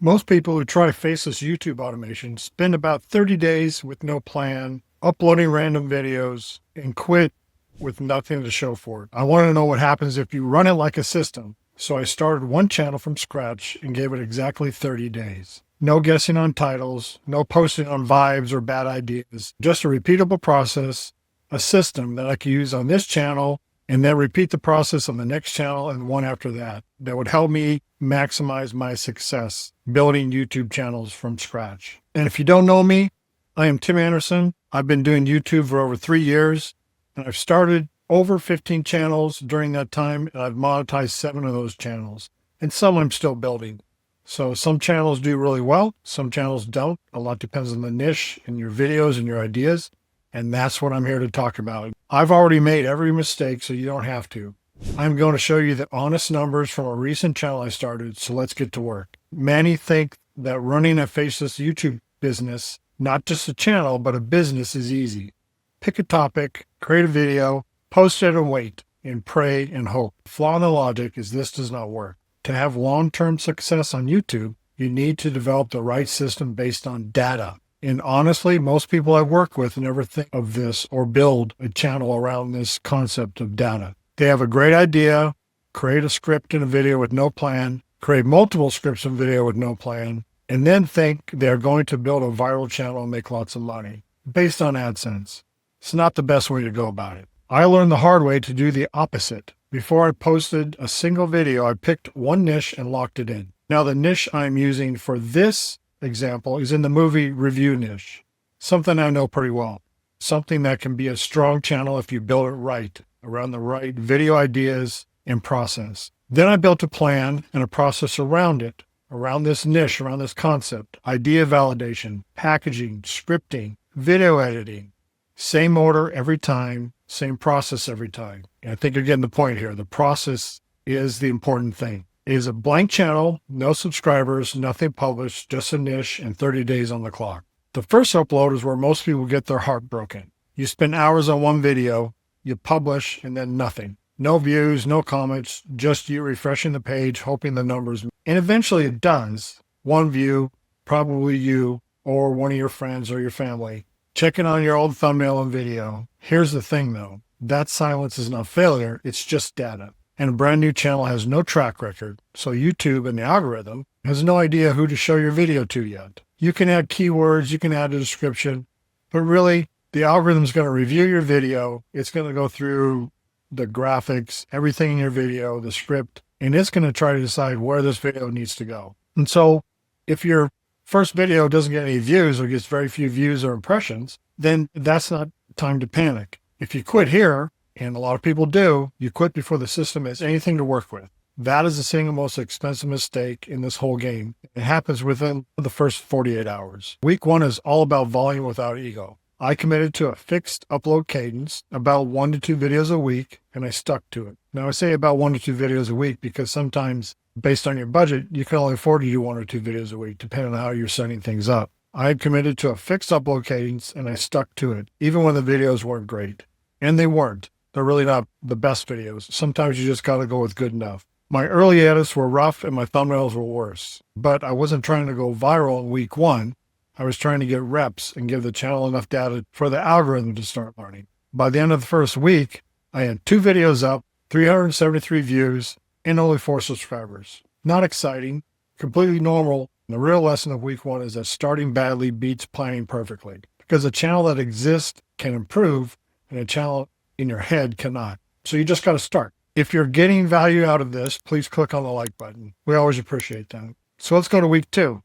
Most people who try faceless YouTube automation spend about 30 days with no plan, uploading random videos, and quit with nothing to show for it. I want to know what happens if you run it like a system. So I started one channel from scratch and gave it exactly 30 days. No guessing on titles, no posting on vibes or bad ideas, just a repeatable process, a system that I could use on this channel and then repeat the process on the next channel and one after that. That would help me maximize my success building YouTube channels from scratch. And if you don't know me, I am Tim Anderson. I've been doing YouTube for over 3 years, and I've started over 15 channels during that time, and I've monetized 7 of those channels, and some I'm still building. So some channels do really well, some channels don't. A lot depends on the niche and your videos and your ideas. And that's what I'm here to talk about. I've already made every mistake, so you don't have to. I'm going to show you the honest numbers from a recent channel I started, so let's get to work. Many think that running a faceless YouTube business, not just a channel, but a business, is easy. Pick a topic, create a video, post it and wait, and pray and hope. The flaw in the logic is this does not work. To have long-term success on YouTube, you need to develop the right system based on data. And honestly, most people I work with never think of this or build a channel around this concept of data. They have a great idea, create a script and a video with no plan, create multiple scripts and video with no plan, and then think they're going to build a viral channel and make lots of money based on AdSense. It's not the best way to go about it. I learned the hard way to do the opposite. Before I posted a single video, I picked one niche and locked it in. Now the niche I'm using for this example is in the movie review niche, something I know pretty well, something that can be a strong channel if you build it right, around the right video ideas and process. Then I built a plan and a process around it, around this niche, around this concept: idea validation, packaging, scripting, video editing. Same order every time, same process every time. And I think you're getting the point here. The process is the important thing. It is a blank channel, no subscribers, nothing published, just a niche, and 30 days on the clock. The first upload is where most people get their heart broken. You spend hours on one video, you publish, and then nothing. No views, no comments, just you refreshing the page, hoping the numbers. And eventually it does. One view, probably you, or one of your friends or your family, checking on your old thumbnail and video. Here's the thing though, that silence is not failure, it's just data. And a brand new channel has no track record, so YouTube and the algorithm has no idea who to show your video to yet. You can add keywords, you can add a description, but really the algorithm is going to review your video. It's going to go through the graphics, everything in your video, the script, and it's going to try to decide where this video needs to go. And so if your first video doesn't get any views or gets very few views or impressions, then that's not time to panic. If you quit here, and a lot of people do, you quit before the system has anything to work with. That is the single most expensive mistake in this whole game. It happens within the first 48 hours. Week 1 is all about volume without ego. I committed to a fixed upload cadence, about 1 to 2 videos a week, and I stuck to it. Now I say about 1 to 2 videos a week because sometimes based on your budget, you can only afford to do 1 or 2 videos a week, depending on how you're setting things up. I had committed to a fixed upload cadence and I stuck to it, even when the videos weren't great. And they weren't. They're really not the best videos. Sometimes you just got to go with good enough. My early edits were rough and my thumbnails were worse, but I wasn't trying to go viral in week 1. I was trying to get reps and give the channel enough data for the algorithm to start learning. By the end of the first week, I had 2 videos up, 373 views, and only 4 subscribers. Not exciting, completely normal. And the real lesson of week 1 is that starting badly beats planning perfectly, because a channel that exists can improve and a channel in your head cannot. So you just got to start. If you're getting value out of this, please click on the like button. We always appreciate that. So let's go to week 2.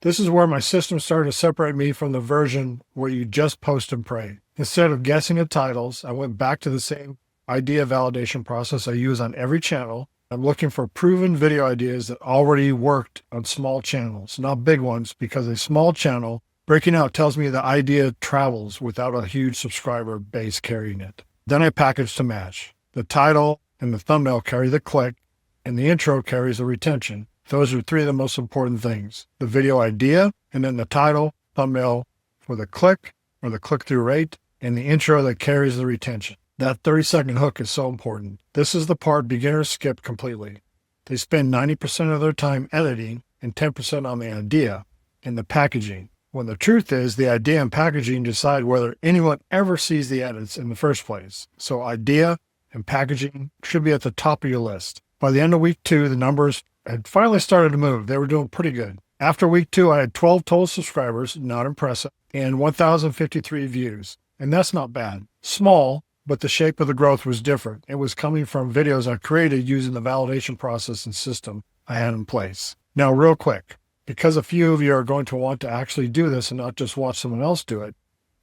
This is where my system started to separate me from the version where you just post and pray. Instead of guessing at titles, I went back to the same idea validation process I use on every channel. I'm looking for proven video ideas that already worked on small channels, not big ones, because a small channel breaking out tells me the idea travels without a huge subscriber base carrying it. Then I package to match. The title and the thumbnail carry the click, and the intro carries the retention. Those are 3 of the most important things: the video idea, and then the title, thumbnail for the click or the click-through rate, and the intro that carries the retention. That 30-second hook is so important. This is the part beginners skip completely. They spend 90% of their time editing and 10% on the idea and the packaging. When the truth is, the idea and packaging decide whether anyone ever sees the edits in the first place. So idea and packaging should be at the top of your list. By the end of week 2, the numbers had finally started to move. They were doing pretty good. After week 2, I had 12 total subscribers, not impressive, and 1,053 views. And that's not bad. Small, but the shape of the growth was different. It was coming from videos I created using the validation process and system I had in place. Now, real quick, because a few of you are going to want to actually do this and not just watch someone else do it,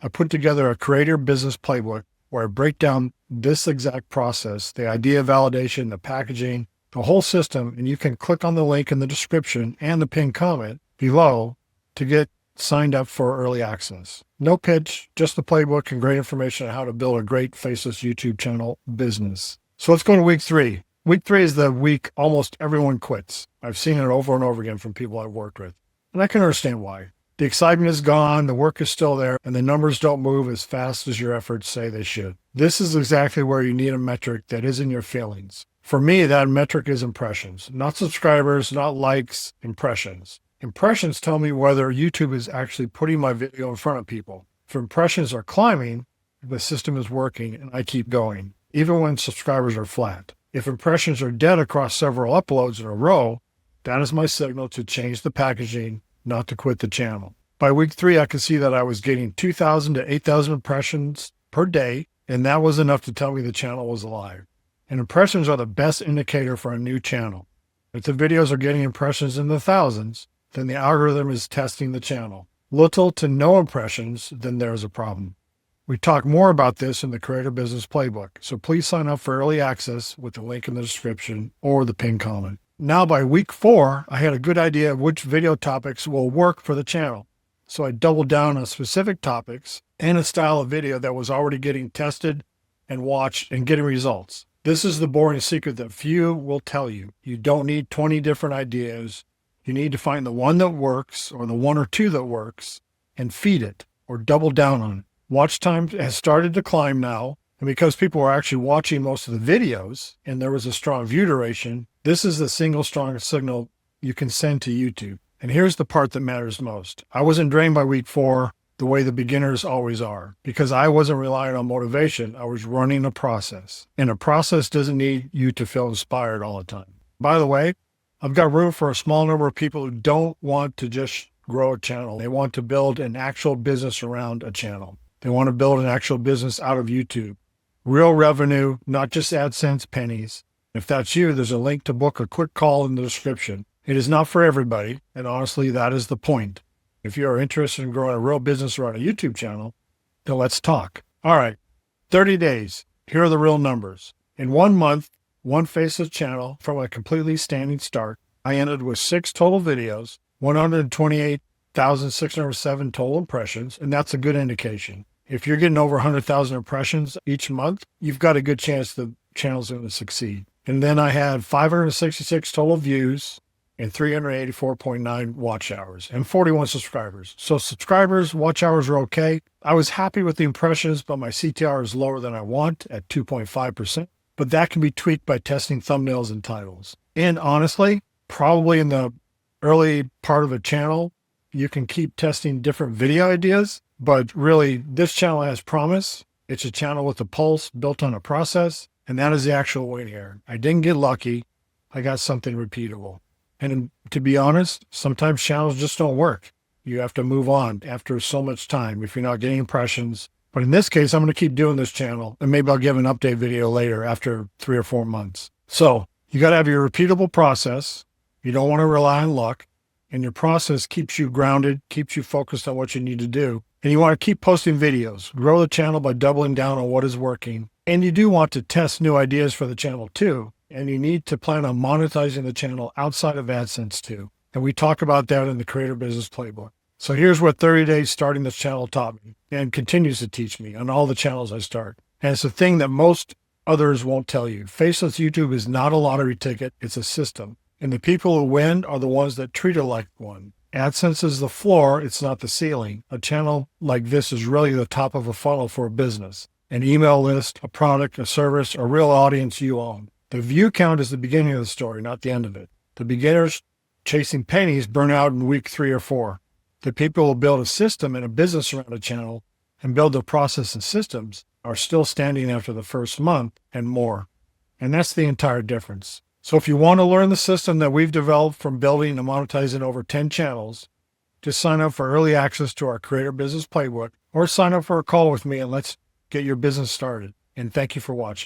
I put together a Creator Business Playbook where I break down this exact process, the idea validation, the packaging, the whole system, and you can click on the link in the description and the pinned comment below to get signed up for early access. No pitch, just the playbook and great information on how to build a great faceless YouTube channel business. So let's go to week 3. Week 3 is the week almost everyone quits. I've seen it over and over again from people I've worked with, and I can understand why. The excitement is gone, the work is still there, and the numbers don't move as fast as your efforts say they should. This is exactly where you need a metric that isn't your feelings. For me, that metric is impressions, not subscribers, not likes, impressions. Impressions tell me whether YouTube is actually putting my video in front of people. If impressions are climbing, the system is working and I keep going, even when subscribers are flat. If impressions are dead across several uploads in a row, that is my signal to change the packaging, not to quit the channel. By week 3, I could see that I was getting 2,000 to 8,000 impressions per day, and that was enough to tell me the channel was alive. And impressions are the best indicator for a new channel. If the videos are getting impressions in the thousands, then the algorithm is testing the channel. Little to no impressions, then there's a problem. We talk more about this in the Creator Business Playbook, so please sign up for early access with the link in the description or the pinned comment. Now by week 4, I had a good idea of which video topics will work for the channel. So I doubled down on specific topics and a style of video that was already getting tested and watched and getting results. This is the boring secret that few will tell you. You don't need 20 different ideas. You need to find the one that works or the 1 or 2 that works and feed it or double down on it. Watch time has started to climb now, and because people are actually watching most of the videos and there was a strong view duration, this is the single strongest signal you can send to YouTube. And here's the part that matters most. I wasn't drained by week 4 the way the beginners always are, because I wasn't relying on motivation. I was running a process, and a process doesn't need you to feel inspired all the time. By the way, I've got room for a small number of people who don't want to just grow a channel. They want to build an actual business around a channel. They want to build an actual business out of YouTube. Real revenue, not just AdSense pennies. If that's you, there's a link to book a quick call in the description. It is not for everybody, and honestly, that is the point. If you are interested in growing a real business around a YouTube channel, then let's talk. All right, 30 days. Here are the real numbers. In 1 month, one faceless channel from a completely standing start, I ended with 6 total videos, 128,607 total impressions, and that's a good indication. If you're getting over 100,000 impressions each month, you've got a good chance the channel's going to succeed. And then I had 566 total views and 384.9 watch hours and 41 subscribers. So subscribers, watch hours are okay. I was happy with the impressions, but my CTR is lower than I want at 2.5%. But that can be tweaked by testing thumbnails and titles. And honestly, probably in the early part of a channel, you can keep testing different video ideas, but really this channel has promise. It's a channel with a pulse built on a process, and that is the actual win here. I didn't get lucky. I got something repeatable. And to be honest, sometimes channels just don't work. You have to move on after so much time if you're not getting impressions. But in this case, I'm going to keep doing this channel, and maybe I'll give an update video later after 3 or 4 months. So you got to have your repeatable process. You don't want to rely on luck, and your process keeps you grounded, keeps you focused on what you need to do. And you want to keep posting videos, grow the channel by doubling down on what is working. And you do want to test new ideas for the channel too. And you need to plan on monetizing the channel outside of AdSense too. And we talk about that in the Creator Business Playbook. So here's what 30 days starting this channel taught me and continues to teach me on all the channels I start. And it's a thing that most others won't tell you. Faceless YouTube is not a lottery ticket. It's a system. And the people who win are the ones that treat it like one. AdSense is the floor. It's not the ceiling. A channel like this is really the top of a funnel for a business. An email list, a product, a service, a real audience you own. The view count is the beginning of the story, not the end of it. The beginners chasing pennies burn out in week 3 or 4. The people who build a system and a business around a channel and build their process and systems are still standing after the first month and more. And that's the entire difference. So if you want to learn the system that we've developed from building and monetizing over 10 channels, just sign up for early access to our Creator Business Playbook or sign up for a call with me and let's get your business started. And thank you for watching.